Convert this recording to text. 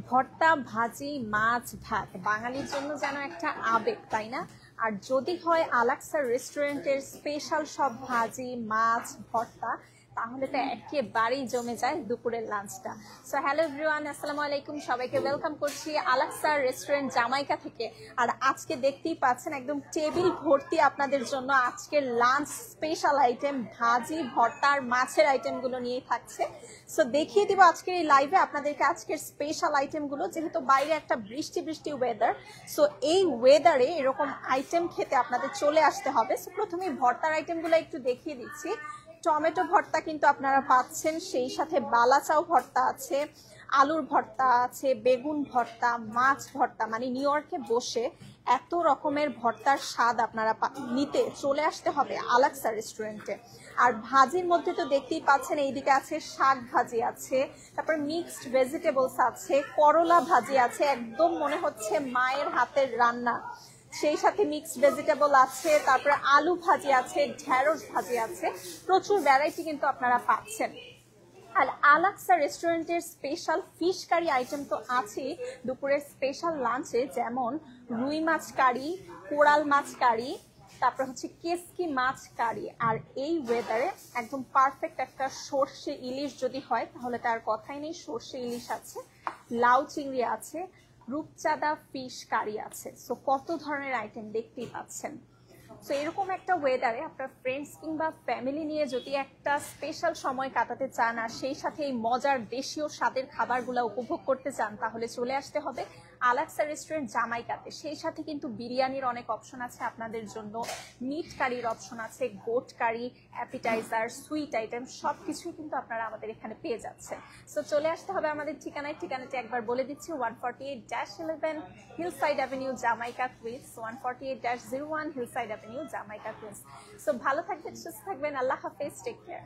ভর্তা, ভাজি, মাছ, ভাত বাঙালির জন্য যেন একটা আবেগ, তাই না? আর যদি হয় আলাক্সা রেস্টুরেন্টের স্পেশাল সব ভাজি, মাছ, ভর্তা, তাহলে তো একেবারেই জমে যায় দুপুরের লাঞ্চটা। সো হ্যালো এভরিওয়ান, আসসালামু আলাইকুম, সবাইকে ওয়েলকাম করছি আলাক্সা রেস্টুরেন্ট জামাইকা থেকে। আর আজকে দেখতেই পাচ্ছেন একদম টেবিল ভর্তি আপনাদের জন্য আজকের লাঞ্চ স্পেশাল আইটেম, ভাজি, ভর্তা আর মাছের আইটেমগুলো নিয়েই থাকছে। সো দেখিয়ে দিব আজকের এই লাইভে আপনাদেরকে আজকের স্পেশাল আইটেমগুলো, যেহেতু বাইরে একটা বৃষ্টি বৃষ্টি ওয়েদার। সো এই ওয়েদারে এরকম আইটেম খেতে আপনাদের চলে আসতে হবে। সো প্রথমেই ভর্তার আইটেমগুলো একটু দেখিয়ে দিচ্ছি। টমেটো ভর্তা কিন্তু আপনারা পাচ্ছেন, সেই সাথে বালাচাও ভর্তা আছে, আলুর ভর্তা আছে, বেগুন ভর্তা, মাছ ভর্তা, মানে নিউ ইয়র্কে বসে এত রকমের ভর্তার স্বাদ আপনারা নিতে চলে আসতে হবে আলাক্সা রেস্টুরেন্টে। আর ভাজির মধ্যে তো দেখতেই পাচ্ছেন, এইদিকে আছে শাক ভাজি আছে, তারপর মিক্সড ভেজিটেবলস আছে, করলা ভাজি আছে, একদম মনে হচ্ছে মায়ের হাতের রান্না। সেই সাথে মিক্সড ভেজিটেবল আছে, তারপরে আলু ভাজি আছে, ঢেঁড়স ভাজি আছে, প্রচুর ভ্যারাইটি কিন্তু আপনারা পাচ্ছেন। আর আলাক্সা রেস্টুরেন্টের স্পেশাল ফিশ কারি আইটেম তো আছেই দুপুরের স্পেশাল লাঞ্চে, যেমন রুই মাছ কারি, কোরাল মাছ কারি, তারপর হচ্ছে কেসকি মাছ কারি। আর এই ওয়েদারে একদম পারফেক্ট একটা সর্ষে ইলিশ যদি হয় তাহলে তার কথাই নেই। সর্ষে ইলিশ আছে, লাউ চিংড়ি আছে, রূপচাঁদা ফিশ কারি আছে। সো কত ধরনের আইটেম দেখতেই পাচ্ছেন। সো এরকম একটা ওয়েদারে আপনার ফ্রেন্ডস কিংবা ফ্যামিলি নিয়ে যদি একটা স্পেশাল সময় কাটাতে চান আর সেই সাথে এই মজার দেশীয় স্বাদের খাবারগুলো উপভোগ করতে চান, তাহলে চলে আসতে হবে আলাক্সা রেস্টুরেন্ট জামাইকাতে। সেই সাথে কিন্তু বিরিয়ানির অনেক অপশন আছে আপনাদের জন্য, মিট কারির অপশন আছে, গোট কারি, অ্যাপিটাইজার, সুইট আইটেম সব কিছুই কিন্তু আপনারা আমাদের এখানে পেয়ে যাচ্ছেন। সো চলে আসতে হবে আমাদের ঠিকানাটি একবার বলে দিচ্ছি, 148-11 hillside avenue Jamaica Queens, 148-01 hillside avenue Jamaica Queens. So ভালো থাকবেন, সুস্থ থাকবেন, আল্লাহ হাফেজ, টেক কেয়ার।